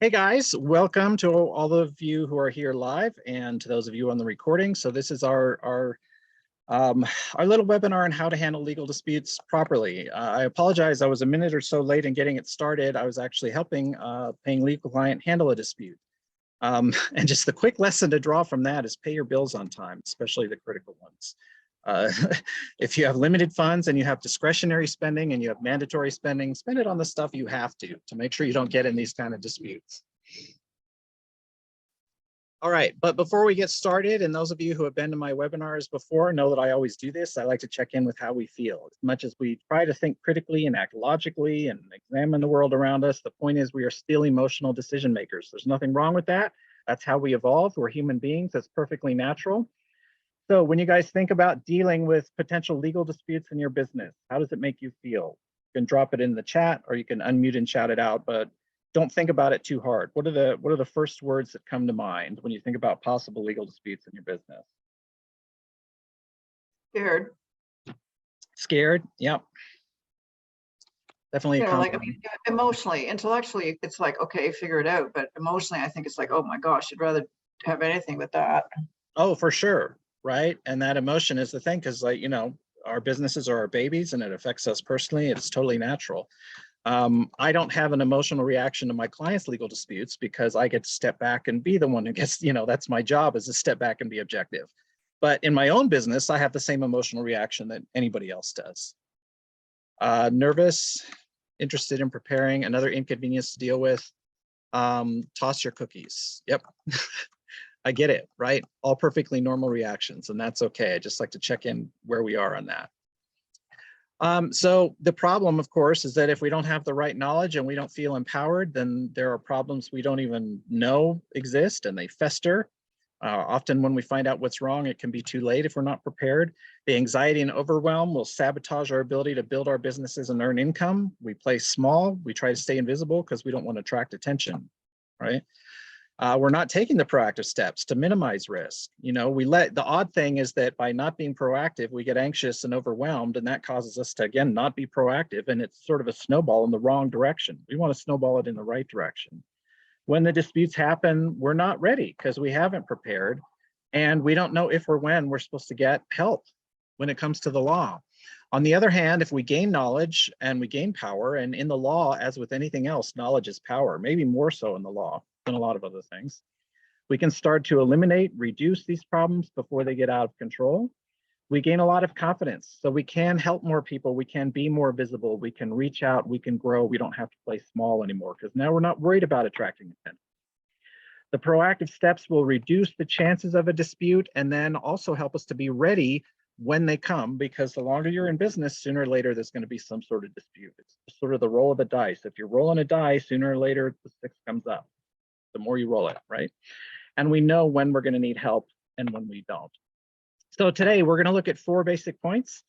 Hey guys, welcome to all of you who are here live and to those of you on the recording. So this is our little webinar on how to handle legal disputes properly. I apologize, I was a minute or so late in getting it started. I was actually helping a paying legal client handle a dispute. And just the quick lesson to draw from that is pay your bills on time, especially the critical ones. Uh, if you have limited funds and you have discretionary spending and you have mandatory spending, spend it on the stuff you have to make sure you don't get in these kind of disputes. All right, but before we get started, and those of you who have been to my webinars before know that I always do this, I like to check in with how we feel. As much as we try to think critically and act logically and examine the world around us, the point is we are still emotional decision makers. There's nothing wrong with that. That's how we evolved. We're human beings. That's perfectly natural. So when you guys think about dealing with potential legal disputes in your business, how does it make you feel? You can drop it in the chat or you can unmute and shout it out, but don't think about it too hard. What are the first words that come to mind when you think about possible legal disputes in your business? Scared. Scared? Yep. Definitely a Like, I mean, emotionally, intellectually, it's like, okay, figure it out. But emotionally, I think it's like, oh my gosh, I'd rather have anything but that. Oh, for sure. Right. And that emotion is the thing, because like, you know, our businesses are our babies and it affects us personally. It's totally natural. I don't have an emotional reaction to my clients' legal disputes because I get to step back and be the one who gets, you know, that's my job, is to step back and be objective. But in my own business, I have the same emotional reaction that anybody else does. Nervous, interested in preparing, another inconvenience to deal with. Toss your cookies. Yep. I get it, right? All perfectly normal reactions, and that's okay. I just like to check in where we are on that. So the problem, of course, is that if we don't have the right knowledge and we don't feel empowered, then there are problems we don't even know exist and they fester. Often when we find out what's wrong, it can be too late if we're not prepared. The anxiety and overwhelm will sabotage our ability to build our businesses and earn income. We play small, we try to stay invisible because we don't want to attract attention, right? We're not taking the proactive steps to minimize risk. You know, the odd thing is that by not being proactive, we get anxious and overwhelmed, and that causes us to, again, not be proactive, and it's sort of a snowball in the wrong direction. We want to snowball it in the right direction. When the disputes happen, we're not ready because we haven't prepared, and we don't know if or when we're supposed to get help when it comes to the law. On the other hand, if we gain knowledge and we gain power, and in the law, as with anything else, knowledge is power, maybe more so in the law than a lot of other things. We can start to eliminate, reduce these problems before they get out of control. We gain a lot of confidence, so we can help more people, we can be more visible, we can reach out, we can grow, we don't have to play small anymore because now we're not worried about attracting attention. The proactive steps will reduce the chances of a dispute and then also help us to be ready when they come, because the longer you're in business, sooner or later there's going to be some sort of dispute. It's sort of the roll of the dice. If you're rolling a die, sooner or later the 6 comes up. The more you roll it, right? And we know when we're going to need help and when we don't. So today we're going to look at 4 basic points.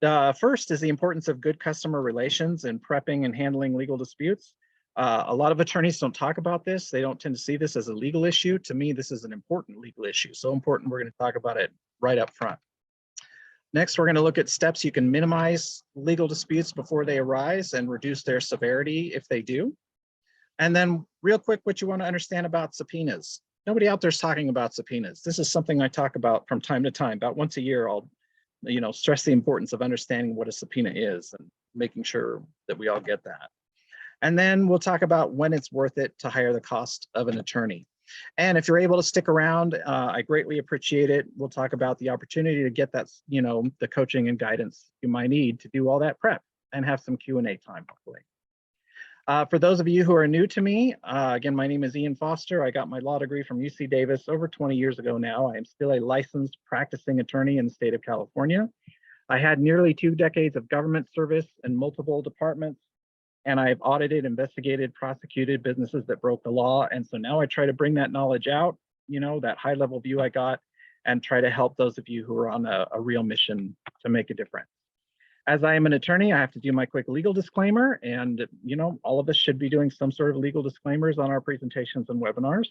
The first is the importance of good customer relations in prepping and handling legal disputes. A lot of attorneys don't talk about this. They don't tend to see this as a legal issue. To me, this is an important legal issue. So important, we're going to talk about it right up front. Next, we're going to look at steps you can minimize legal disputes before they arise and reduce their severity if they do. And then real quick, what you want to understand about subpoenas. Nobody out there is talking about subpoenas. This is something I talk about from time to time. About once a year, I'll, you know, stress the importance of understanding what a subpoena is and making sure that we all get that. And then we'll talk about when it's worth it to hire the cost of an attorney. And if you're able to stick around, I greatly appreciate it. We'll talk about the opportunity to get that, you know, the coaching and guidance you might need to do all that prep and have some Q&A time, hopefully. For those of you who are new to me, again, my name is Ian Foster. I got my law degree from UC Davis over 20 years ago now. I am still a licensed practicing attorney in the state of California. I had nearly 2 decades of government service in multiple departments, and I've audited, investigated, prosecuted businesses that broke the law. And so now I try to bring that knowledge out, you know, that high level view I got, and try to help those of you who are on a real mission to make a difference. As I am an attorney, I have to do my quick legal disclaimer, and you know, all of us should be doing some sort of legal disclaimers on our presentations and webinars.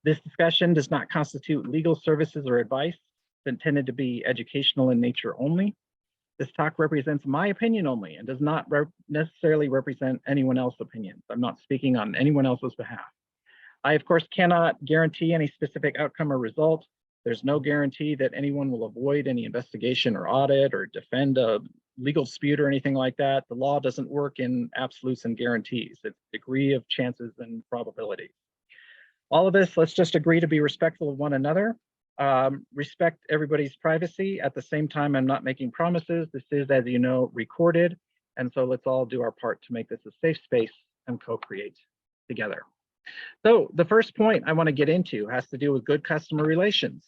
This discussion does not constitute legal services or advice. It's intended to be educational in nature only. This talk represents my opinion only and does not necessarily represent anyone else's opinions. I'm not speaking on anyone else's behalf. I, of course, cannot guarantee any specific outcome or result. There's no guarantee that anyone will avoid any investigation or audit or defend a legal dispute or anything like that. The law doesn't work in absolutes and guarantees. It's a degree of chances and probabilities. All of this, let's just agree to be respectful of one another, respect everybody's privacy. At the same time, I'm not making promises. This is, as you know, recorded. And so let's all do our part to make this a safe space and co-create together. So the first point I want to get into has to do with good customer relations.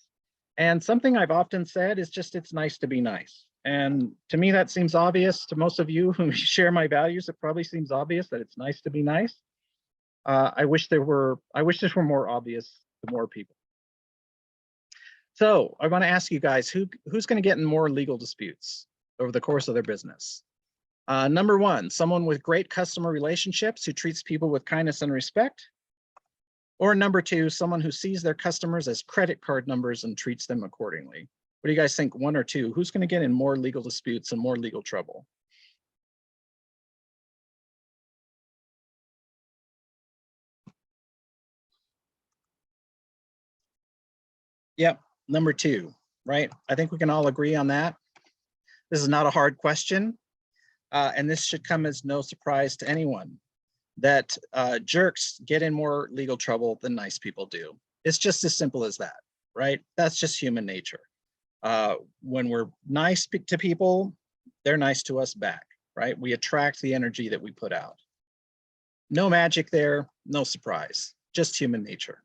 And something I've often said is just, it's nice to be nice. And to me, that seems obvious. To most of you who share my values, it probably seems obvious that it's nice to be nice. I wish this were more obvious to more people. So I want to ask you guys, who's going to get in more legal disputes over the course of their business? Number one, someone with great customer relationships who treats people with kindness and respect. Or number two, someone who sees their customers as credit card numbers and treats them accordingly. What do you guys think, one or two? Who's going to get in more legal disputes and more legal trouble? Yep, number two, right? I think we can all agree on that. This is not a hard question, and this should come as no surprise to anyone that jerks get in more legal trouble than nice people do. It's just as simple as that, right? That's just human nature. When we're nice to people, they're nice to us back, right? We attract the energy that we put out. No magic there, no surprise, just human nature.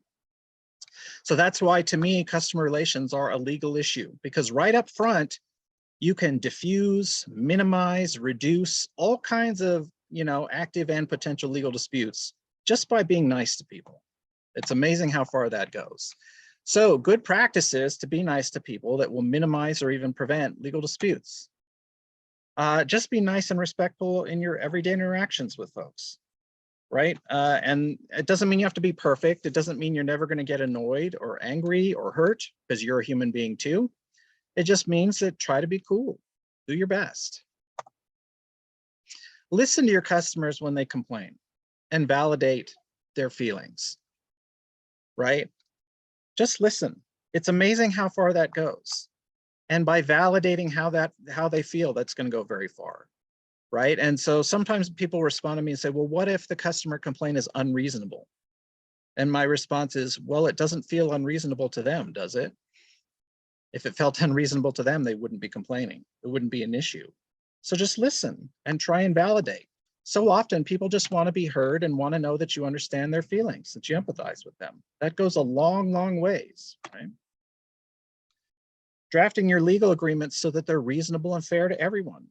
So that's why, to me, customer relations are a legal issue, because right up front, you can diffuse, minimize, reduce all kinds of, active and potential legal disputes just by being nice to people. It's amazing how far that goes. So good practice is to be nice to people that will minimize or even prevent legal disputes. Just be nice and respectful in your everyday interactions with folks, right? And it doesn't mean you have to be perfect. It doesn't mean you're never going to get annoyed or angry or hurt, because you're a human being too. It just means that try to be cool, do your best. Listen to your customers when they complain and validate their feelings, right? Just listen. It's amazing how far that goes. And by validating how they feel, that's going to go very far, right? And so sometimes people respond to me and say, well, what if the customer complaint is unreasonable? And my response is, well, it doesn't feel unreasonable to them, does it? If it felt unreasonable to them, they wouldn't be complaining. It wouldn't be an issue. So just listen and try and validate. So often people just want to be heard and want to know that you understand their feelings, that you empathize with them. That goes a long, long ways, right? Drafting your legal agreements so that they're reasonable and fair to everyone,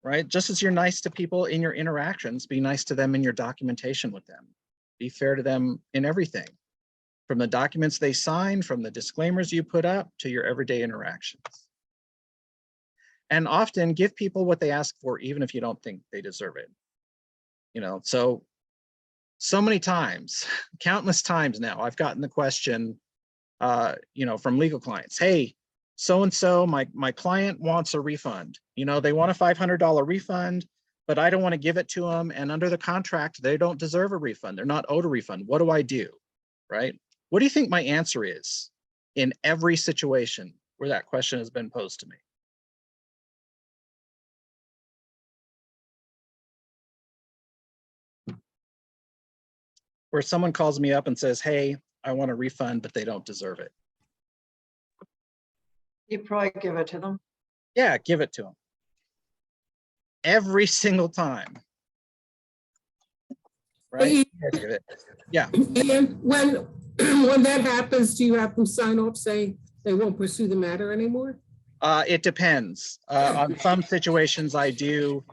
right? Just as you're nice to people in your interactions, be nice to them in your documentation with them. Be fair to them in everything, from the documents they sign, from the disclaimers you put up, to your everyday interactions. And often give people what they ask for, even if you don't think they deserve it. So many times, countless times now, I've gotten the question, from legal clients, hey, so-and-so, my client wants a refund. They want a $500 refund, but I don't want to give it to them. And under the contract, they don't deserve a refund. They're not owed a refund. What do I do, right? What do you think my answer is in every situation where that question has been posed to me? Where someone calls me up and says, hey, I want a refund, but they don't deserve it. You probably give it to them. Yeah, give it to them. Every single time. Right? Give it. Yeah. And when that happens, do you have them sign off saying they won't pursue the matter anymore? It depends. On some situations I do.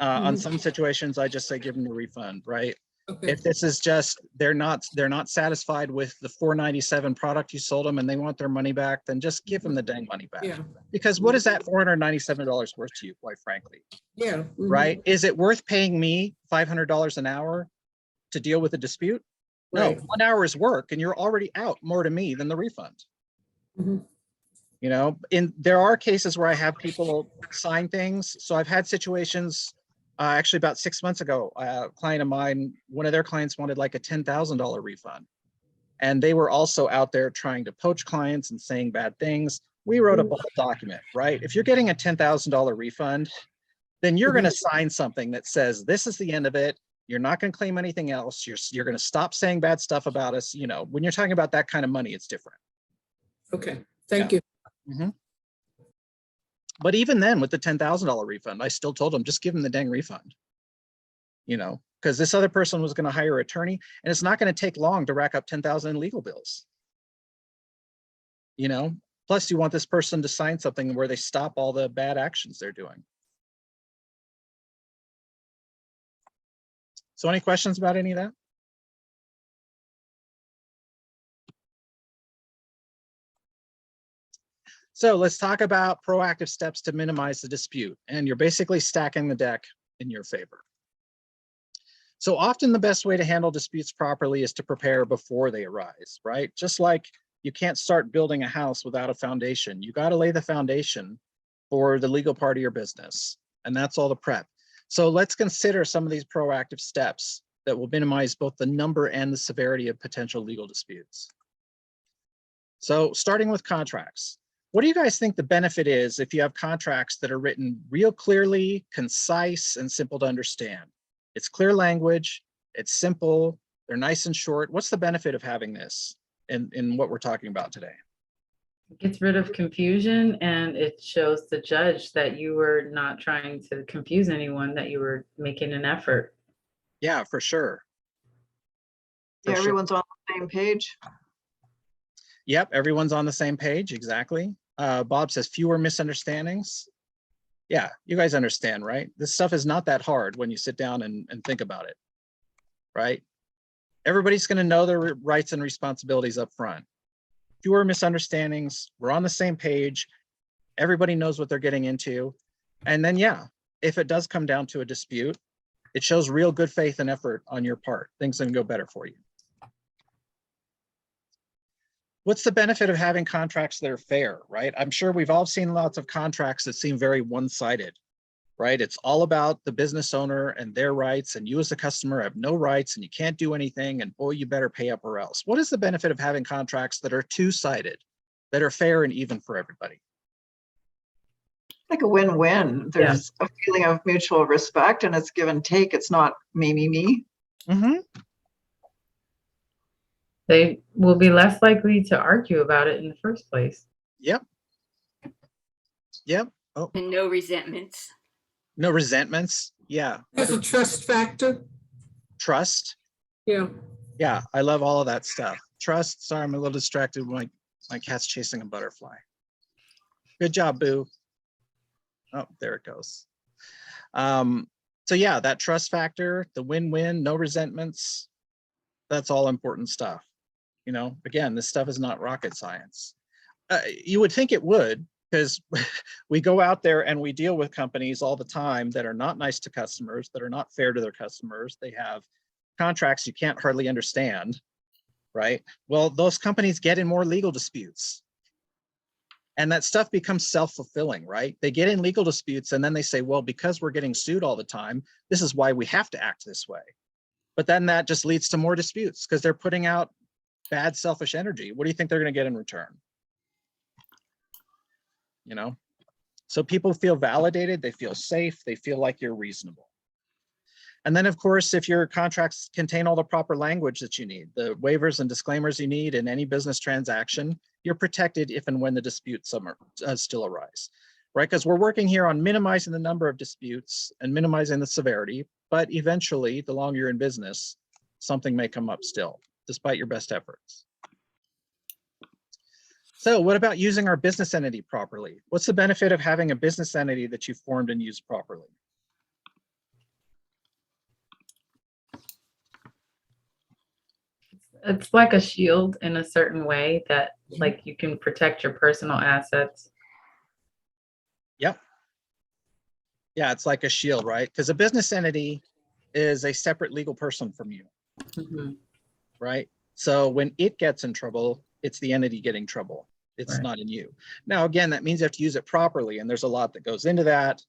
On some situations I just say give them a refund, right? Okay. If this is just they're not satisfied with the $497 product you sold them and they want their money back, then just give them the dang money back. Yeah. Because what is that $497 worth to you, quite frankly? Yeah. Right? Is it worth paying me $500 an hour to deal with a dispute? No, right. 1 hour's work and you're already out more to me than the refund. You know, there are cases where I have people sign things. So I've had situations, actually about 6 months ago, a client of mine, one of their clients wanted like a $10,000 refund. And they were also out there trying to poach clients and saying bad things. We wrote a bold document, right? If you're getting a $10,000 refund, then you're going to sign something that says, this is the end of it. You're not going to claim anything else. You're going to stop saying bad stuff about us. You know, when you're talking about that kind of money, it's different. Okay, thank you. Mhm. But even then, with the $10,000 refund, I still told them, just give them the dang refund. You know, because this other person was going to hire an attorney, and it's not going to take long to rack up 10,000 in legal bills. You know, plus you want this person to sign something where they stop all the bad actions they're doing. So any questions about any of that? So let's talk about proactive steps to minimize the dispute. And you're basically stacking the deck in your favor. So often the best way to handle disputes properly is to prepare before they arise, right? Just like you can't start building a house without a foundation. You got to lay the foundation for the legal part of your business. And that's all the prep. So let's consider some of these proactive steps that will minimize both the number and the severity of potential legal disputes. So starting with contracts. What do you guys think the benefit is if you have contracts that are written real clearly, concise, and simple to understand? It's clear language, it's simple, they're nice and short. What's the benefit of having this in what we're talking about today? It gets rid of confusion, and it shows the judge that you were not trying to confuse anyone, that you were making an effort. Yeah, for sure. Yeah, sure. everyone's on the same page. Yep, everyone's on the same page, exactly. Bob says fewer misunderstandings. Yeah, you guys understand, right? This stuff is not that hard when you sit down and think about it, right? Everybody's going to know their rights and responsibilities up front. Fewer misunderstandings, we're on the same page, everybody knows what they're getting into. And then, yeah, if it does come down to a dispute, it shows real good faith and effort on your part. Things can go better for you. What's the benefit of having contracts that are fair, right? I'm sure we've all seen lots of contracts that seem very one-sided, right? It's all about the business owner and their rights, and you as the customer have no rights and you can't do anything, and boy, you better pay up or else. What is the benefit of having contracts that are two-sided, that are fair and even for everybody? Like a win-win. There's a feeling of mutual respect and it's give and take. It's not me, me, me. Mm-hmm. They will be less likely to argue about it in the first place. Yep. Yep. Oh, And no resentments. no resentments. Yeah. There's a trust factor. Trust. Yeah. Yeah, I love all of that stuff. Trust. Sorry, I'm a little distracted. My cat's chasing a butterfly. Good job, Boo. Oh, there it goes. So yeah, that trust factor, the win-win, no resentments, that's all important stuff. You know, again, this stuff is not rocket science. You would think it would, because we go out there and we deal with companies all the time that are not nice to customers, that are not fair to their customers. They have contracts you can't hardly understand, right? Well, those companies get in more legal disputes. And that stuff becomes self-fulfilling, right? They get in legal disputes and then they say, well, because we're getting sued all the time, this is why we have to act this way. But then that just leads to more disputes because they're putting out bad, selfish energy. What do you think they're going to get in return? You know, so people feel validated, they feel safe, they feel like you're reasonable. And then, of course, if your contracts contain all the proper language that you need, the waivers and disclaimers you need in any business transaction, you're protected if and when the disputes still arise, right? Because we're working here on minimizing the number of disputes and minimizing the severity, but eventually, the longer you're in business, something may come up still, despite your best efforts. So what about using our business entity properly? What's the benefit of having a business entity that you formed and used properly? It's like a shield in a certain way that like you can protect your personal assets. Yep. Yeah, it's like a shield, right? Because a business entity is a separate legal person from you, Mhm. right? So when it gets in trouble, it's the entity getting trouble. It's Right. not in you. Now, again, that means you have to use it properly. And there's a lot that goes into that,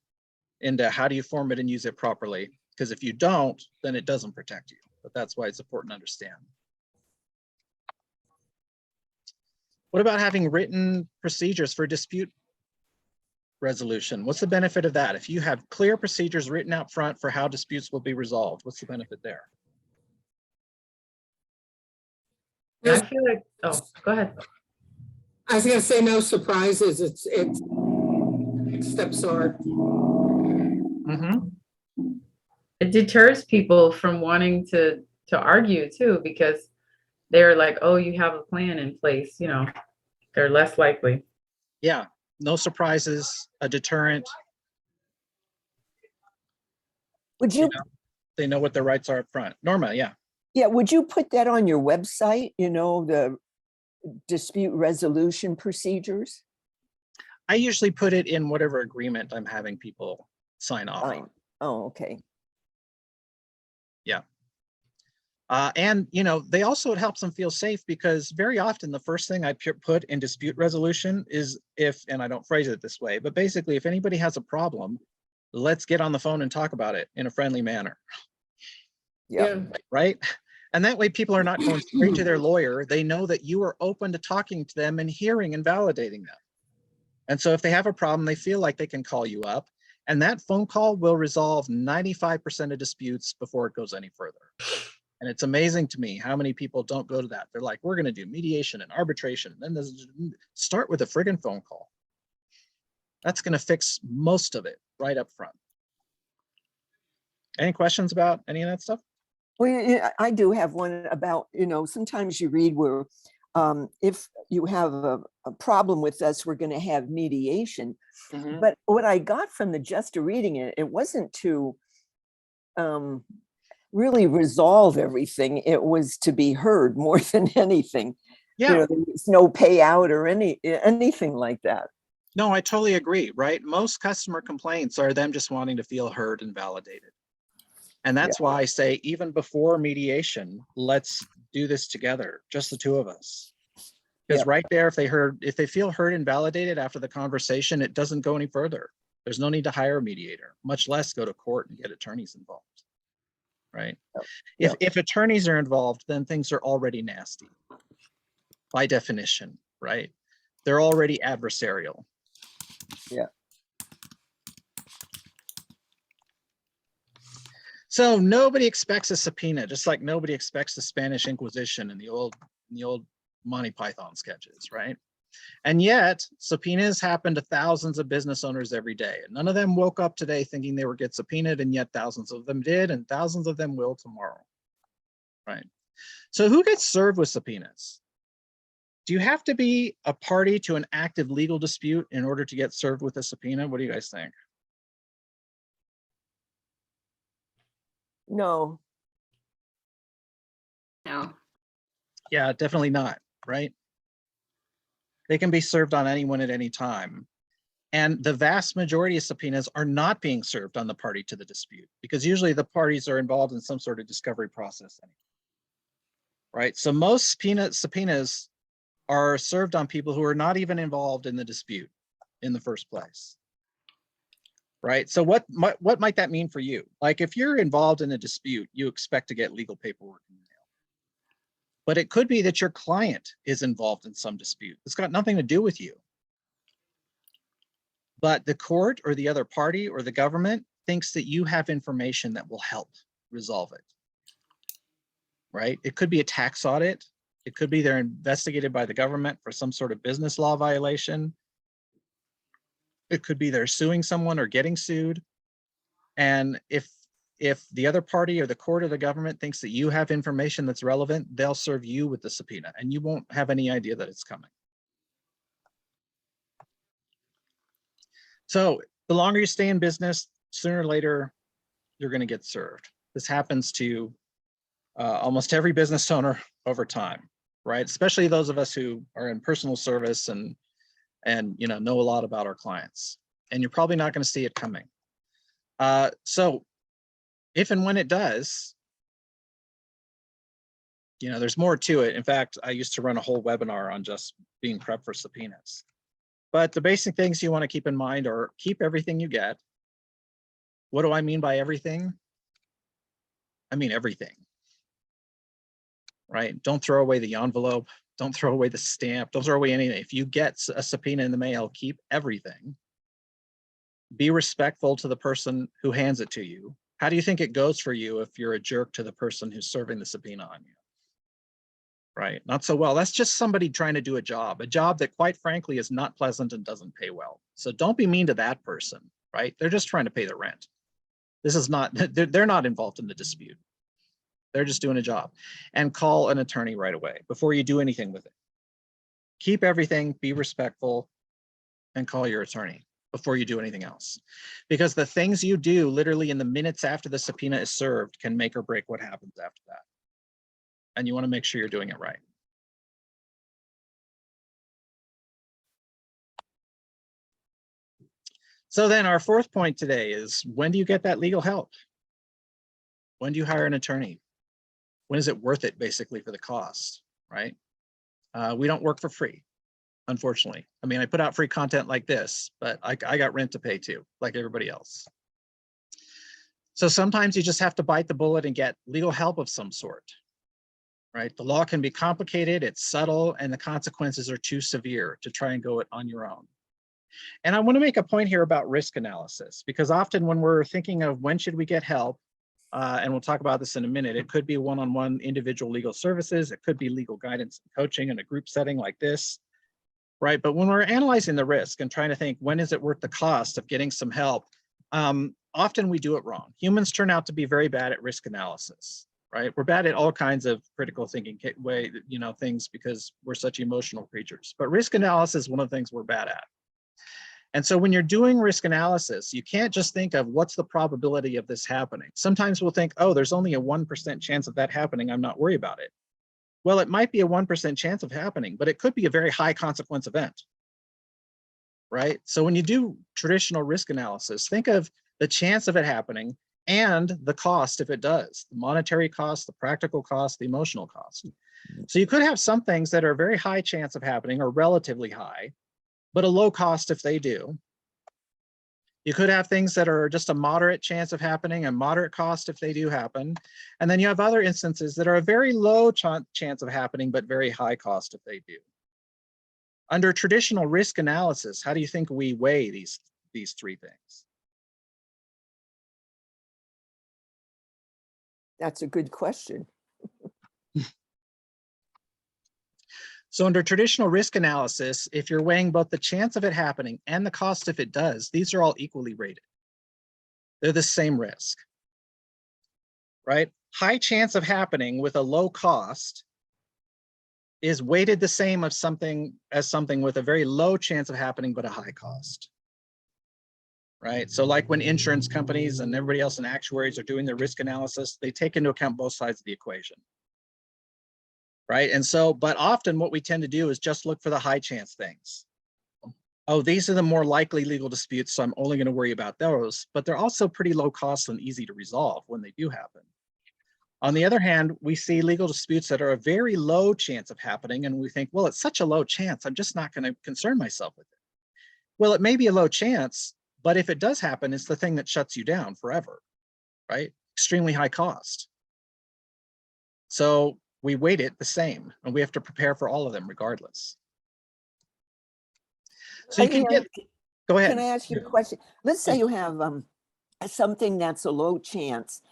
into how do you form it and use it properly? Because if you don't, then it doesn't protect you. But that's why it's important to understand. What about having written procedures for dispute resolution? What's the benefit of that? If you have clear procedures written out front for how disputes will be resolved, what's the benefit there? I feel like, oh, go ahead. I was gonna say no surprises. It's steps are. Mhm. It deters people from wanting to argue too, because they're like, oh, you have a plan in place, you know, they're less likely. Yeah, no surprises, a deterrent. Would You you, know, they know what their rights are up front. Norma, yeah. yeah, would you put that on your website, you know, the dispute resolution procedures? I usually put it in whatever agreement I'm having people sign off Fine. on. Oh, okay. And, you know, they also, it helps them feel safe because very often the first thing I put in dispute resolution is if, and I don't phrase it this way, but basically if anybody has a problem, let's get on the phone and talk about it in a friendly manner, Yeah. right? And that way people are not going straight to their lawyer. They know that you are open to talking to them and hearing and validating them. And so if they have a problem, they feel like they can call you up, and that phone call will resolve 95% of disputes before it goes any further. And it's amazing to me how many people don't go to that. They're like, we're going to do mediation and arbitration. And then start with a friggin' phone call. That's going to fix most of it right up front. Any questions about any of that stuff? Well, yeah, I do have one about, you know, sometimes you read where if you have a problem with us, we're going to have mediation. But what I got from the just reading it, it wasn't to really resolve everything. It was to be heard more than anything. Yeah. You know, there's no payout or anything like that. No, I totally agree, right? Most customer complaints are them just wanting to feel heard and validated. And that's why I say, even before mediation, let's do this together, just the two of us. Because right there, if they feel heard and validated after the conversation, it doesn't go any further. There's no need to hire a mediator, much less go to court and get attorneys involved, right? If attorneys are involved, then things are already nasty by definition, right? They're already adversarial. Yeah. So nobody expects a subpoena, just like nobody expects the Spanish Inquisition in the old Monty Python sketches, right? And yet subpoenas happen to thousands of business owners every day. And none of them woke up today thinking they would get subpoenaed, and yet thousands of them did, and thousands of them will tomorrow, right? So who gets served with subpoenas? Do you have to be a party to an active legal dispute in order to get served with a subpoena? What do you guys think? No. No. Yeah, definitely not, right? They can be served on anyone at any time. And the vast majority of subpoenas are not being served on the party to the dispute, because usually the parties are involved in some sort of discovery process, right? So most subpoenas are served on people who are not even involved in the dispute in the first place, right? So what might that mean for you? Like if you're involved in a dispute, you expect to get legal paperwork in the mail. But it could be that your client is involved in some dispute. It's got nothing to do with you. But the court or the other party or the government thinks that you have information that will help resolve it, right? It could be a tax audit. It could be they're investigated by the government for some sort of business law violation. It could be they're suing someone or getting sued. And if the other party or the court or the government thinks that you have information that's relevant, they'll serve you with the subpoena and you won't have any idea that it's coming. So the longer you stay in business, sooner or later, you're going to get served. This happens to almost every business owner over time, right? Especially those of us who are in personal service and know a lot about our clients. And you're probably not going to see it coming. So if and when it does, You know, there's more to it. In fact, I used to run a whole webinar on just being prepped for subpoenas. But the basic things you want to keep in mind are keep everything you get. What do I mean by everything? I mean everything. Right? Don't throw away the envelope. Don't throw away the stamp. Don't throw away anything. If you get a subpoena in the mail, keep everything. Be respectful to the person who hands it to you. How do you think it goes for you if you're a jerk to the person who's serving the subpoena on you? Right? Not so well. That's just somebody trying to do a job that quite frankly is not pleasant and doesn't pay well. So don't be mean to that person, right? They're just trying to pay the rent. This is not, they're not involved in the dispute. They're just doing a job. And call an attorney right away before you do anything with it. Keep everything, be respectful, and call your attorney before you do anything else. Because the things you do literally in the minutes after the subpoena is served can make or break what happens after that. And you want to make sure you're doing it right. So then our fourth point today is, when do you get that legal help? When do you hire an attorney? When is it worth it basically for the cost, right? We don't work for free, unfortunately. I mean, I put out free content like this, but I got rent to pay too, like everybody else. So sometimes you just have to bite the bullet and get legal help of some sort, right? The law can be complicated, it's subtle, and the consequences are too severe to try and go it on your own. And I want to make a point here about risk analysis, because often when we're thinking of when should we get help, and we'll talk about this in a minute, it could be one-on-one individual legal services, it could be legal guidance and coaching in a group setting like this, right? But when we're analyzing the risk and trying to think, when is it worth the cost of getting some help, often we do it wrong. Humans turn out to be very bad at risk analysis, right? We're bad at all kinds of critical thinking things because we're such emotional creatures. But risk analysis is one of the things we're bad at. And so when you're doing risk analysis, you can't just think of what's the probability of this happening. Sometimes we'll think, oh, there's only a 1% chance of that happening, I'm not worried about it. Well, it might be a 1% chance of happening, but it could be a very high consequence event, right? So when you do traditional risk analysis, think of the chance of it happening and the cost if it does, the monetary cost, the practical cost, the emotional cost. So you could have some things that are a very high chance of happening or relatively high, but a low cost if they do. You could have things that are just a moderate chance of happening, a moderate cost if they do happen. And then you have other instances that are a very low chance of happening, but very high cost if they do. Under traditional risk analysis, how do you think we weigh these three things? That's a good question. So under traditional risk analysis, if you're weighing both the chance of it happening and the cost if it does, these are all equally rated. They're the same risk, right? High chance of happening with a low cost is weighted the same as something with a very low chance of happening, but a high cost, right? So like when insurance companies and everybody else in actuaries are doing their risk analysis, they take into account both sides of the equation. Right. And so, but often what we tend to do is just look for the high chance things. Oh, these are the more likely legal disputes, so I'm only going to worry about those, but they're also pretty low cost and easy to resolve when they do happen. On the other hand, we see legal disputes that are a very low chance of happening, and we think, well, it's such a low chance, I'm just not going to concern myself with it. Well, it may be a low chance, but if it does happen, it's the thing that shuts you down forever, right? Extremely high cost. So we weight it the same, and we have to prepare for all of them regardless. So you can get, go ahead. Can I ask you a question? Let's say you have something that's a low chance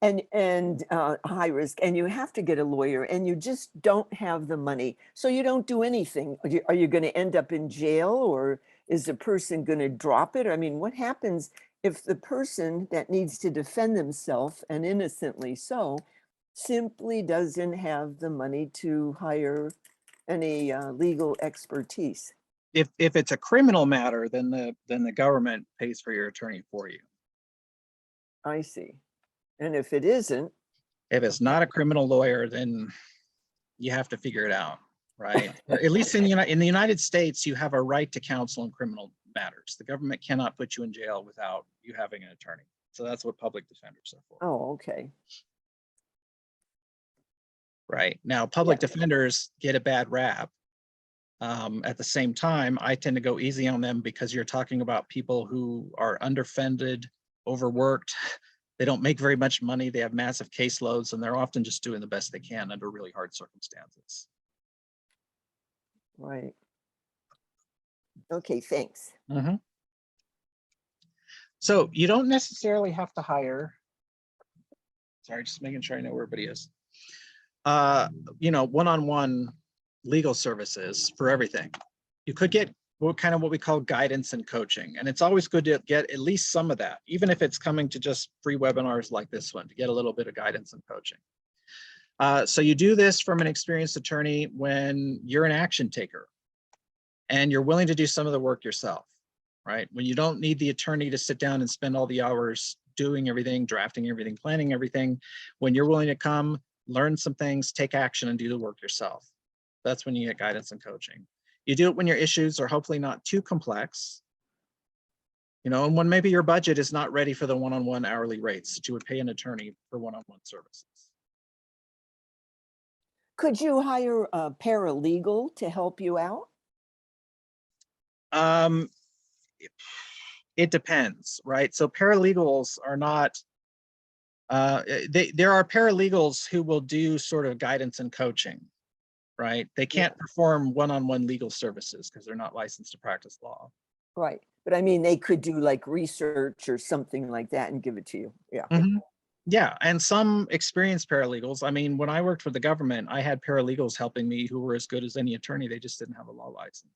and high risk, and you have to get a lawyer and you just don't have the money. So you don't do anything. Are you going to end up in jail, or is the person going to drop it? I mean, what happens if the person that needs to defend themselves, and innocently so, simply doesn't have the money to hire any legal expertise? If it's a criminal matter, then the government pays for your attorney for you. I see. And if it isn't, if it's not a criminal lawyer, then you have to figure it out, right? At least in the United States, you have a right to counsel in criminal matters. The government cannot put you in jail without you having an attorney. So that's what public defenders are for. oh, okay. right? Now, public defenders get a bad rap. At the same time, I tend to go easy on them because you're talking about people who are underfunded, overworked. They don't make very much money. They have massive caseloads, and they're often just doing the best they can under really hard circumstances. Right. Okay, thanks. Mhm. So you don't necessarily have to hire. Sorry, just making sure I know where everybody is. You know, one-on-one legal services for everything. You could get what we call guidance and coaching. And it's always good to get at least some of that, even if it's coming to just free webinars like this one, to get a little bit of guidance and coaching. So you do this from an experienced attorney when you're an action taker and you're willing to do some of the work yourself, right? When you don't need the attorney to sit down and spend all the hours doing everything, drafting everything, planning everything, when you're willing to come, learn some things, take action and do the work yourself. That's when you get guidance and coaching. You do it when your issues are hopefully not too complex, you know, and when maybe your budget is not ready for the one-on-one hourly rates that you would pay an attorney for one-on-one services. Could you hire a paralegal to help you out? It depends, right? So paralegals are not, there are paralegals who will do sort of guidance and coaching, right? They can't perform one-on-one legal services because they're not licensed to practice law. Right. But I mean, they could do like research or something like that and give it to you. Yeah. Mhm. Yeah, and some experienced paralegals. I mean, when I worked for the government, I had paralegals helping me who were as good as any attorney. They just didn't have a law license.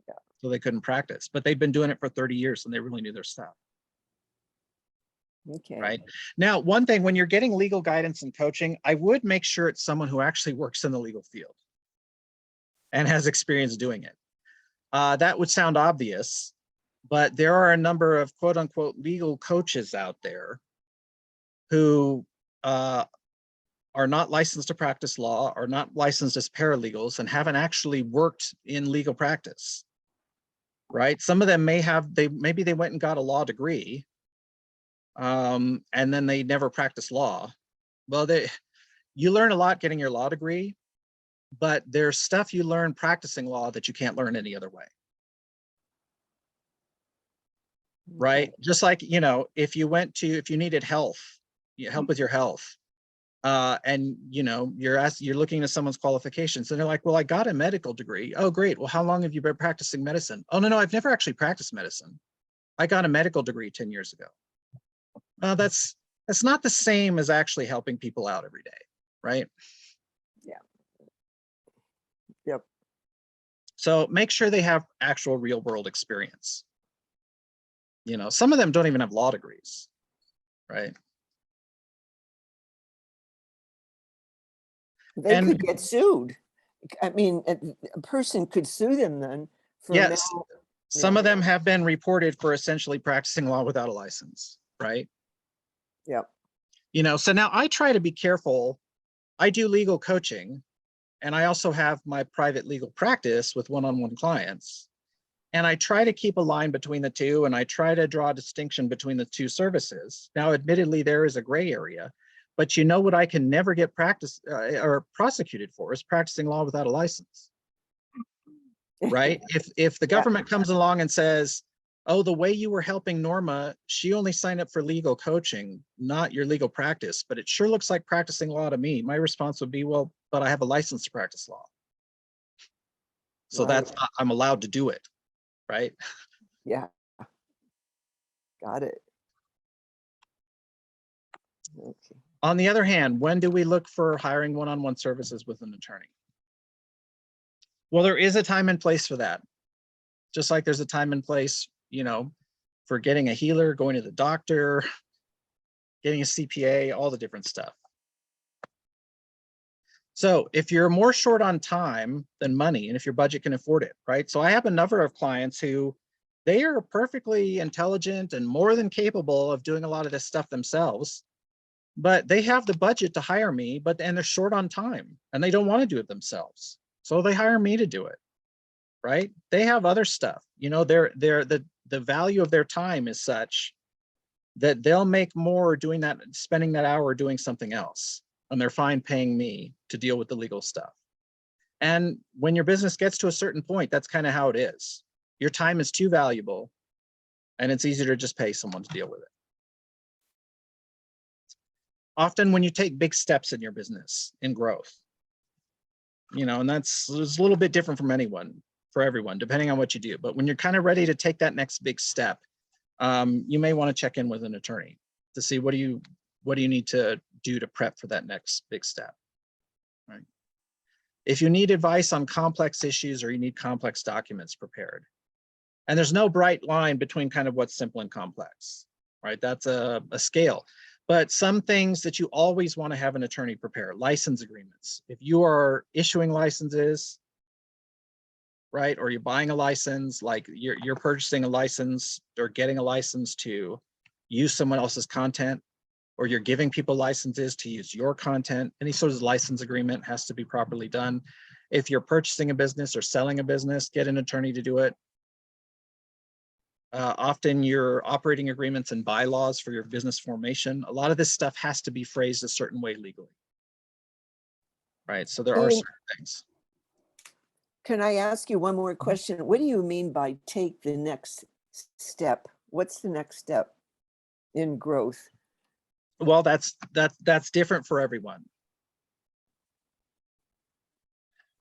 Yeah. So they couldn't practice, but they'd been doing it for 30 years and they really knew their stuff. Okay. Right. Now, one thing, when you're getting legal guidance and coaching, I would make sure it's someone who actually works in the legal field and has experience doing it. That would sound obvious, but there are a number of quote unquote legal coaches out there who are not licensed to practice law, are not licensed as paralegals, and haven't actually worked in legal practice. Right. Some of them may have, maybe they went and got a law degree. And then they never practice law. Well, you learn a lot getting your law degree, but there's stuff you learn practicing law that you can't learn any other way. Right? Just like, you know, if you needed help with your health, and you know, you're looking at someone's qualifications and they're like, well, I got a medical degree. Oh, great. Well, how long have you been practicing medicine? Oh, no, I've never actually practiced medicine. I got a medical degree 10 years ago. That's not the same as actually helping people out every day, right? Yeah. Yep. So make sure they have actual real world experience. You know, some of them don't even have law degrees, right? They could get sued. I mean, a person could sue them then. Yes, some of them have been reported for essentially practicing law without a license, right? Yep. You know, so now I try to be careful. I do legal coaching, and I also have my private legal practice with one-on-one clients. And I try to keep a line between the two, and I try to draw a distinction between the two services. Now, admittedly, there is a gray area, but you know what I can never get practiced or prosecuted for is practicing law without a license, right? If the government comes along and says, oh, the way you were helping Norma, she only signed up for legal coaching, not your legal practice, but it sure looks like practicing law to me. My response would be, well, but I have a license to practice law. So Right. I'm allowed to do it, right? Yeah. Got it. Okay. On the other hand, when do we look for hiring one-on-one services with an attorney? Well, there is a time and place for that. Just like there's a time and place, you know, for getting a healer, going to the doctor, getting a CPA, all the different stuff. So if you're more short on time than money, and if your budget can afford it, right? So I have a number of clients who they are perfectly intelligent and more than capable of doing a lot of this stuff themselves, but they have the budget to hire me, and they're short on time and they don't want to do it themselves. So they hire me to do it, right? They have other stuff, you know, the value of their time is such that they'll make more doing that, spending that hour doing something else. and they're fine paying me to deal with the legal stuff. And when your business gets to a certain point, that's kind of how it is. Your time is too valuable, and it's easier to just pay someone to deal with it. Often when you take big steps in your business in growth, and it's a little bit different for everyone, depending on what you do. But when you're kind of ready to take that next big step, you may want to check in with an attorney to see what do you need to do to prep for that next big step, right? If you need advice on complex issues or you need complex documents prepared, and there's no bright line between kind of what's simple and complex, right? That's a scale. But some things that you always want to have an attorney prepare, license agreements. If you are issuing licenses, right, or you're buying a license, like you're purchasing a license or getting a license to use someone else's content, or you're giving people licenses to use your content, any sort of license agreement has to be properly done. If you're purchasing a business or selling a business, get an attorney to do it. Often your operating agreements and bylaws for your business formation, a lot of this stuff has to be phrased a certain way legally. Right, so there are Ian, certain things. Can I ask you one more question? What do you mean by take the next step? What's the next step in growth? Well, that's different for everyone.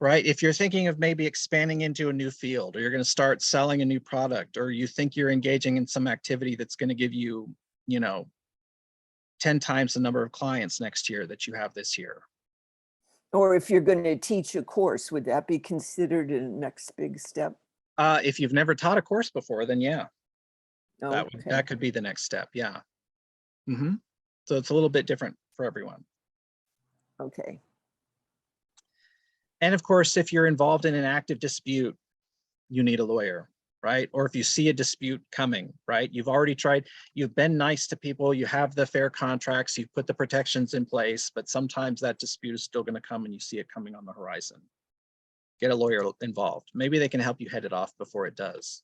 Right, if you're thinking of maybe expanding into a new field, or you're going to start selling a new product, or you think you're engaging in some activity that's going to give you, 10 times the number of clients next year that you have this year. Or if you're going to teach a course, would that be considered a next big step? If you've never taught a course before, then yeah, Okay. that could be the next step. Yeah. So it's a little bit different for everyone. Okay. And of course, if you're involved in an active dispute, you need a lawyer, right? Or if you see a dispute coming, right? You've already tried, you've been nice to people, you have the fair contracts, you've put the protections in place, but sometimes that dispute is still going to come and you see it coming on the horizon. Get a lawyer involved. Maybe they can help you head it off before it does.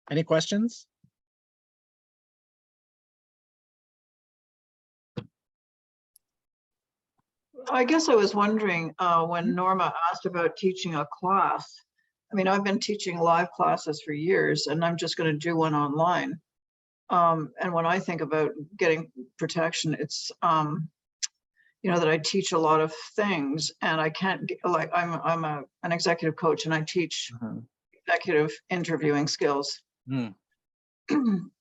Any questions? I guess I was wondering when Norma asked about teaching a class. I mean, I've been teaching live classes for years and I'm just going to do one online. And when I think about getting protection, it's, that I teach a lot of things and I can't like, I'm an executive coach and I teach executive interviewing skills.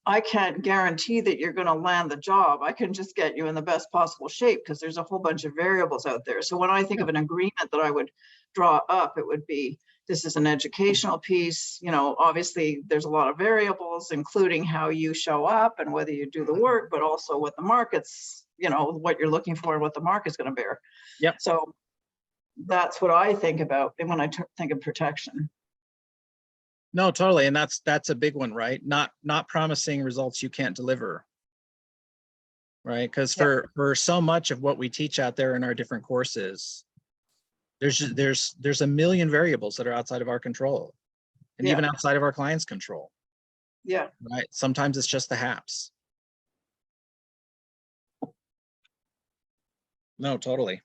I can't guarantee that you're going to land the job. I can just get you in the best possible shape because there's a whole bunch of variables out there. So when I think of an agreement that I would draw up, it would be, this is an educational piece. Obviously there's a lot of variables, including how you show up and whether you do the work, but also what the market's, what you're looking for and what the market's going to bear. Yep. So that's what I think about when I think of protection. No, totally. And that's a big one, right? Not promising results you can't deliver. Right? Because for so much of what we teach out there in our different courses, there's a million variables that are outside of our control and even outside of our clients' control. Yeah. Right. Sometimes it's just the haps. No, totally.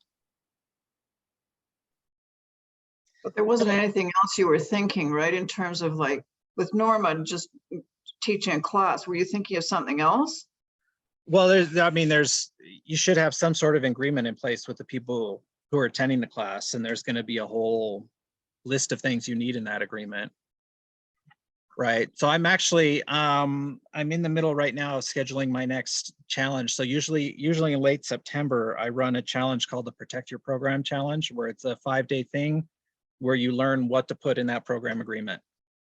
But there wasn't anything else you were thinking, right? In terms of like with Norma just teaching a class, were you thinking of something else? Well, you should have some sort of agreement in place with the people who are attending the class, and there's going to be a whole list of things you need in that agreement. Right. So I'm actually, I'm in the middle right now of scheduling my next challenge. So usually in late September, I run a challenge called the Protect Your Program Challenge, where it's a 5-day thing where you learn what to put in that program agreement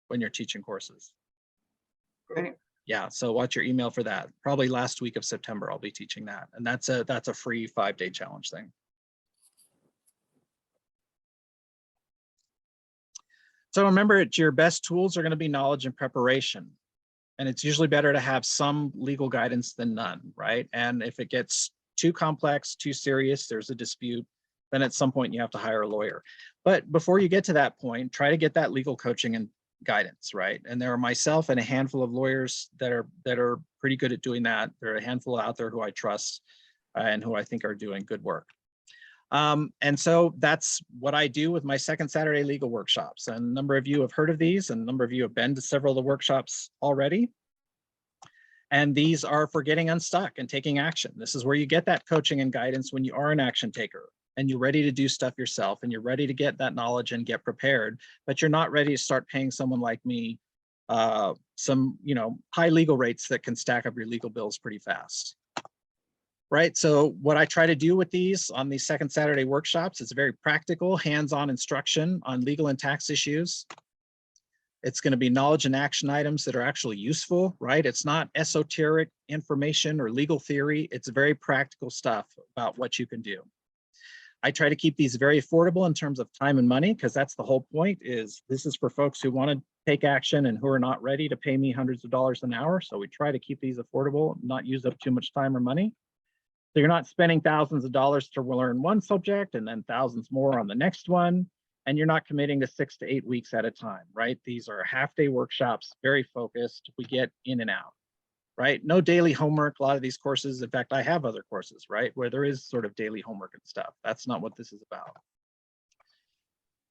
when you're teaching courses. Great. Yeah, so watch your email for that. Probably last week of September, I'll be teaching that. And that's a free 5-day challenge thing. So remember, your best tools are going to be knowledge and preparation. And it's usually better to have some legal guidance than none, right? And if it gets too complex, too serious, there's a dispute, then at some point you have to hire a lawyer. But before you get to that point, try to get that legal coaching and guidance, right? And there are myself and a handful of lawyers that are pretty good at doing that. There are a handful out there who I trust. and who I think are doing good work. And so that's what I do with my second Saturday legal workshops. And a number of you have heard of these, and a number of you have been to several of the workshops already. And these are for getting unstuck and taking action. This is where you get that coaching and guidance when you are an action taker and you're ready to do stuff yourself and you're ready to get that knowledge and get prepared, but you're not ready to start paying someone like me some, high legal rates that can stack up your legal bills pretty fast. Right, so what I try to do with these on these second Saturday workshops is very practical, hands-on instruction on legal and tax issues. It's going to be knowledge and action items that are actually useful, right? It's not esoteric information or legal theory. It's very practical stuff about what you can do. I try to keep these very affordable in terms of time and money, because that's the whole point. Is this is for folks who want to take action and who are not ready to pay me hundreds of dollars an hour. So we try to keep these affordable, not use up too much time or money. So you're not spending thousands of dollars to learn one subject and then thousands more on the next one. And you're not committing to 6 to 8 weeks at a time, right? These are half-day workshops, very focused. We get in and out, right? No daily homework. A lot of these courses, in fact, I have other courses, right, where there is sort of daily homework and stuff. That's not what this is about.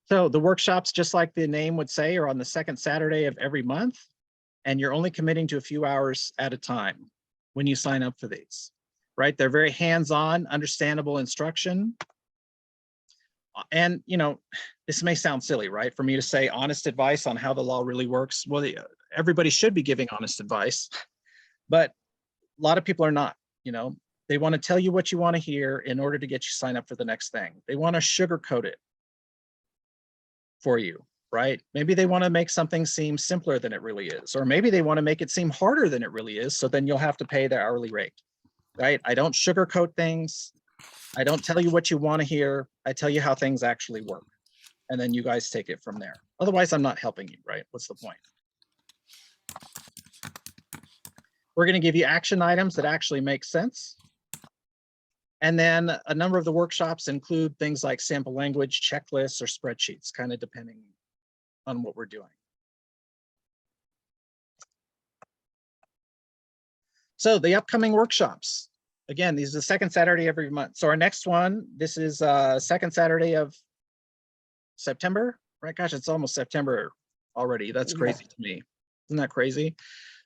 So the workshops, just like the name would say, are on the second Saturday of every month, and you're only committing to a few hours at a time when you sign up for these, right? They're very hands-on, understandable instruction. And, this may sound silly, right? For me to say honest advice on how the law really works. Well, everybody should be giving honest advice, but a lot of people are not, they want to tell you what you want to hear in order to get you sign up for the next thing. They want to sugarcoat it for you, right? Maybe they want to make something seem simpler than it really is, or maybe they want to make it seem harder than it really is. So then you'll have to pay their hourly rate, right? I don't sugarcoat things. I don't tell you what you want to hear. I tell you how things actually work. And then you guys take it from there. Otherwise, I'm not helping you, right? What's the point? We're going to give you action items that actually make sense. And then a number of the workshops include things like sample language, checklists, or spreadsheets, kind of depending on what we're doing. So the upcoming workshops. Again, these are the second Saturday every month. So our next one, this is second Saturday of September, right? Gosh, it's almost September already. That's crazy to me. Isn't that crazy?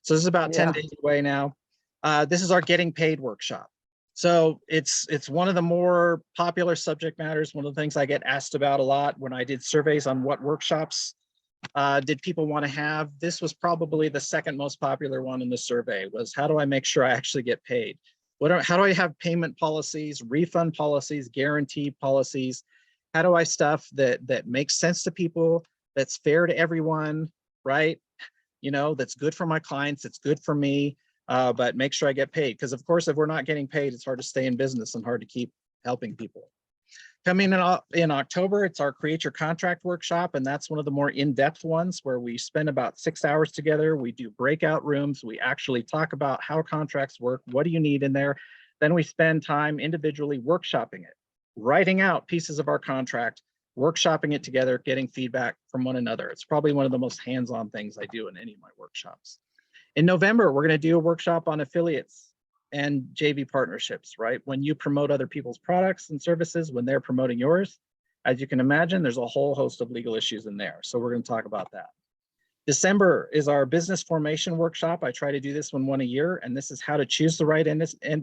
So this is about 10 days away now. This is our getting paid workshop. So it's one of the more popular subject matters. One of the things I get asked about a lot when I did surveys on what workshops did people want to have. This was probably the second most popular one in the survey, was how do I make sure I actually get paid? How do I have payment policies, refund policies, guarantee policies? How do I stuff that makes sense to people, that's fair to everyone, right? That's good for my clients, it's good for me, but make sure I get paid. Because of course, if we're not getting paid, it's hard to stay in business and hard to keep helping people. Coming in October, it's our Create Your Contract workshop, and that's one of the more in-depth ones where we spend about 6 hours together. We do breakout rooms. We actually talk about how contracts work. What do you need in there? Then we spend time individually workshopping it, writing out pieces of our contract, workshopping it together, getting feedback from one another. It's probably one of the most hands-on things I do in any of my workshops. In November, we're going to do a workshop on affiliates and JV partnerships, right? When you promote other people's products and services, when they're promoting yours, as you can imagine, there's a whole host of legal issues in there. So we're going to talk about that. December is our business formation workshop. I try to do this one a year, and this is how to choose the right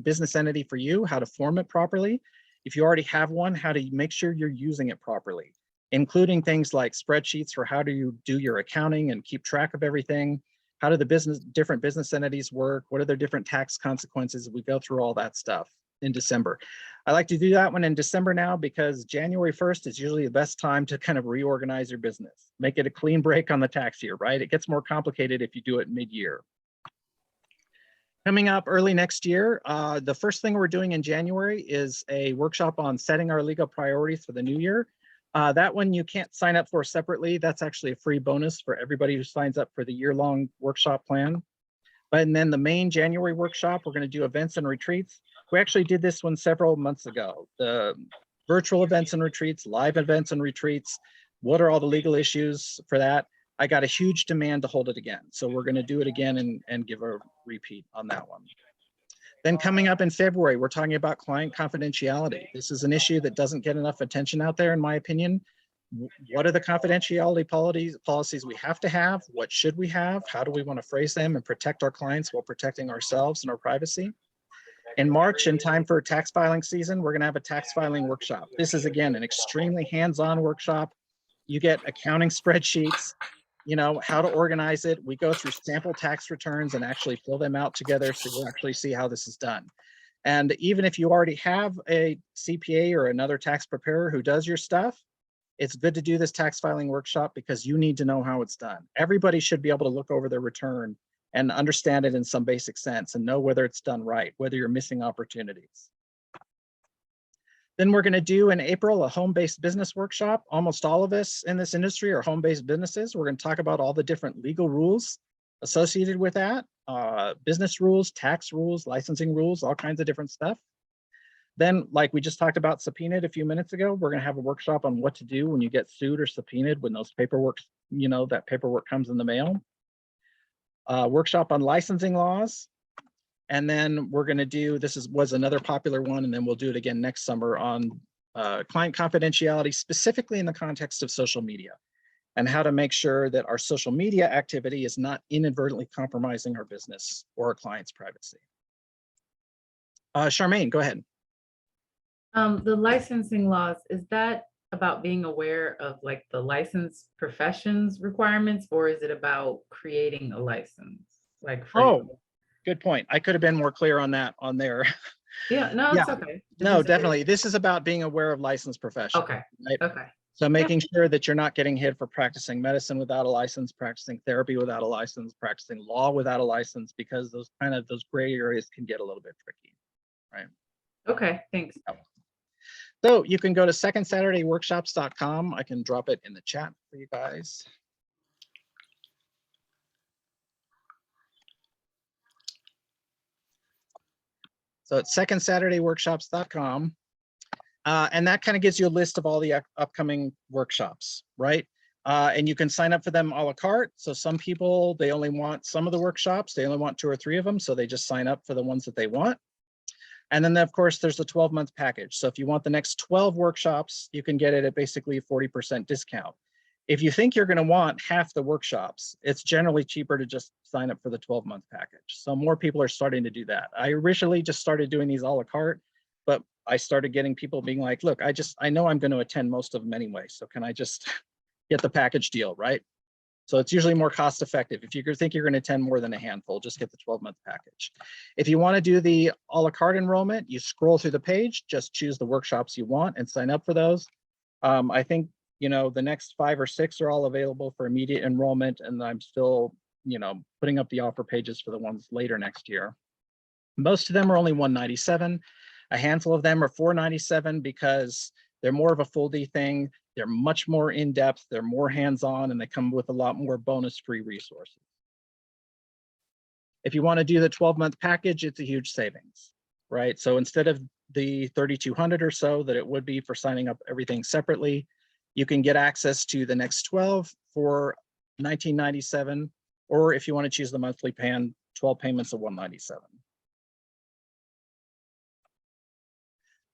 business entity for you, how to form it properly. If you already have one, how to make sure you're using it properly, including things like spreadsheets for how do you do your accounting and keep track of everything. How do the different business entities work? What are their different tax consequences? We go through all that stuff in December. I like to do that one in December now because January 1st is usually the best time to kind of reorganize your business, make it a clean break on the tax year, right? It gets more complicated if you do it mid-year. Coming up early next year, the first thing we're doing in January is a workshop on setting our legal priorities for the new year. That one you can't sign up for separately. That's actually a free bonus for everybody who signs up for the year-long workshop plan. And then the main January workshop, we're going to do events and retreats. We actually did this one several months ago. The virtual events and retreats, live events and retreats. What are all the legal issues for that? I got a huge demand to hold it again. So we're going to do it again and give a repeat on that one. Then coming up in February, we're talking about client confidentiality. This is an issue that doesn't get enough attention out there, in my opinion. What are the confidentiality policies we have to have? What should we have? How do we want to phrase them and protect our clients while protecting ourselves and our privacy? In March, in time for tax filing season, we're going to have a tax filing workshop. This is, again, an extremely hands-on workshop. You get accounting spreadsheets, you know, how to organize it. We go through sample tax returns and actually fill them out together so you'll actually see how this is done. And even if you already have a CPA or another tax preparer who does your stuff, it's good to do this tax filing workshop because you need to know how it's done. Everybody should be able to look over their return and understand it in some basic sense and know whether it's done right, whether you're missing opportunities. Then we're going to do in April a home-based business workshop. Almost all of us in this industry are home-based businesses. We're going to talk about all the different legal rules associated with that, business rules, tax rules, licensing rules, all kinds of different stuff. Then, like we just talked about subpoenaed a few minutes ago, we're going to have a workshop on what to do when you get sued or subpoenaed, when those paperwork, you know, that paperwork comes in the mail. Workshop on licensing laws. And then we're going to do, was another popular one, and then we'll do it again next summer on client confidentiality, specifically in the context of social media, and how to make sure that our social media activity is not inadvertently compromising our business or our clients' privacy. Charmaine, go ahead. The licensing laws, is that about being aware of like the licensed professions requirements, or is it about creating a license? Like, Oh, good point. I could have been more clear on that on there. yeah, no, it's okay. No, definitely. This is about being aware of licensed profession. Okay, right? okay, So making sure that you're not getting hit for practicing medicine without a license, practicing therapy without a license, practicing law without a license, because those gray areas can get a little bit tricky, right? okay, thanks. So you can go to secondsaturdayworkshops.com. I can drop it in the chat for you guys. So it's secondsaturdayworkshops.com. And that kind of gives you a list of all the upcoming workshops, right? And you can sign up for them a la carte. So some people, they only want some of the workshops. They only want 2 or 3 of them. So they just sign up for the ones that they want. And then of course, there's the 12-month package. So if you want the next 12 workshops, you can get it at basically a 40% discount. If you think you're going to want half the workshops, it's generally cheaper to just sign up for the 12-month package. So more people are starting to do that. I originally just started doing these a la carte, but I started getting people being like, look, I know I'm going to attend most of them anyway. So can I just get the package deal, right? So it's usually more cost effective. If you think you're going to attend more than a handful, just get the 12-month package. If you want to do the a la carte enrollment, you scroll through the page, just choose the workshops you want and sign up for those. I think, you know, the next 5 or 6 are all available for immediate enrollment, and I'm still, you know, putting up the offer pages for the ones later next year. Most of them are only $197. A handful of them are $497 because they're more of a full D thing. They're much more in-depth, they're more hands-on, and they come with a lot more bonus-free resources. If you want to do the 12-month package, it's a huge savings, right? So instead of the $3,200 or so that it would be for signing up everything separately, you can get access to the next 12 for $1997, or if you want to choose the monthly plan, 12 payments of $197.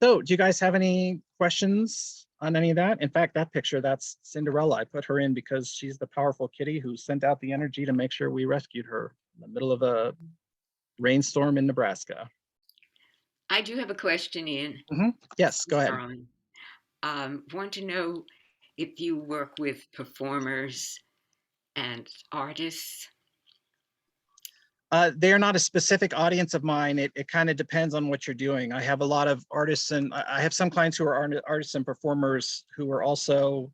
So do you guys have any questions on any of that? In fact, that picture, that's Cinderella. I put her in because she's the powerful kitty who sent out the energy to make sure we rescued her in the middle of a rainstorm in Nebraska. I do have a question, Ian. Yes, go ahead. Want to know if you work with performers and artists? They're not a specific audience of mine. It kind of depends on what you're doing. I have a lot of artists, and I have some clients who are artists and performers who are also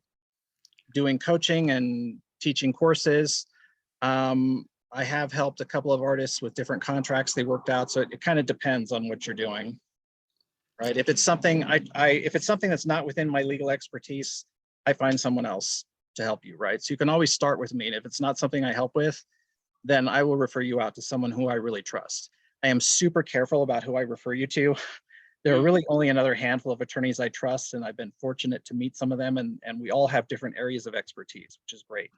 doing coaching and teaching courses. I have helped a couple of artists with different contracts they worked out. So it kind of depends on what you're doing, right? If it's something if it's something that's not within my legal expertise, I find someone else to help you, right? So you can always start with me. And if it's not something I help with, then I will refer you out to someone who I really trust. I am super careful about who I refer you to. There are really only another handful of attorneys I trust, and I've been fortunate to meet some of them, and we all have different areas of expertise, which is great,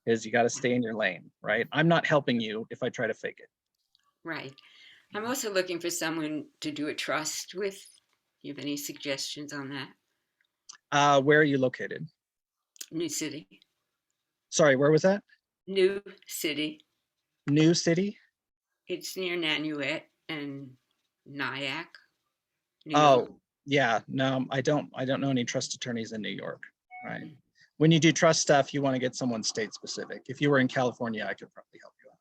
because you got to stay in your lane, right? I'm not helping you if I try to fake it. Right. I'm also looking for someone to do a trust with. Do you have any suggestions on that? Where are you located? New City. Sorry, where was that? New City. New City? It's near Nanuet and Nyack. New York. Oh, yeah, no, I don't know any trust attorneys in New York, right? When you do trust stuff, you want to get someone state specific. If you were in California, I could probably help you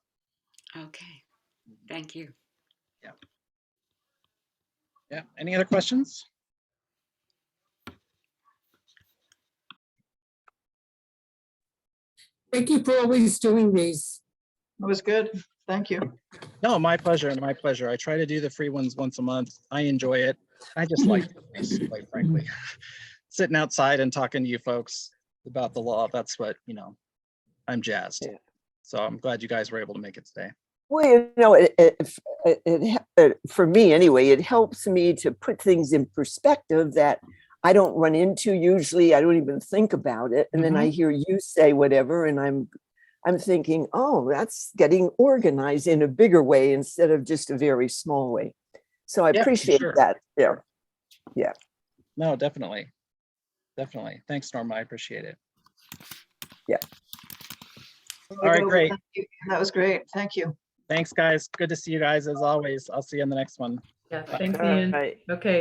out. Okay. Thank you. Yeah, any other questions? Thank you for always doing these. It was good. Thank you. No, my pleasure, my pleasure. I try to do the free ones once a month. I enjoy it. I just like this, quite frankly. Sitting outside and talking to you folks about the law, that's what, I'm jazzed. Yeah. So I'm glad you guys were able to make it today. Well, for me anyway, it helps me to put things in perspective that I don't run into usually. I don't even think about it. And then I hear you say whatever, and I'm thinking, oh, that's getting organized in a bigger way instead of just a very small way. So I Yeah, for appreciate sure. that. Yeah. No, definitely. Definitely. Thanks, Norma. I appreciate it. All right, great. Thank you. That was great. Thank you. Thanks, guys. Good to see you guys as always. I'll see you in the next one. Yeah, thanks, All Ian. right. Okay.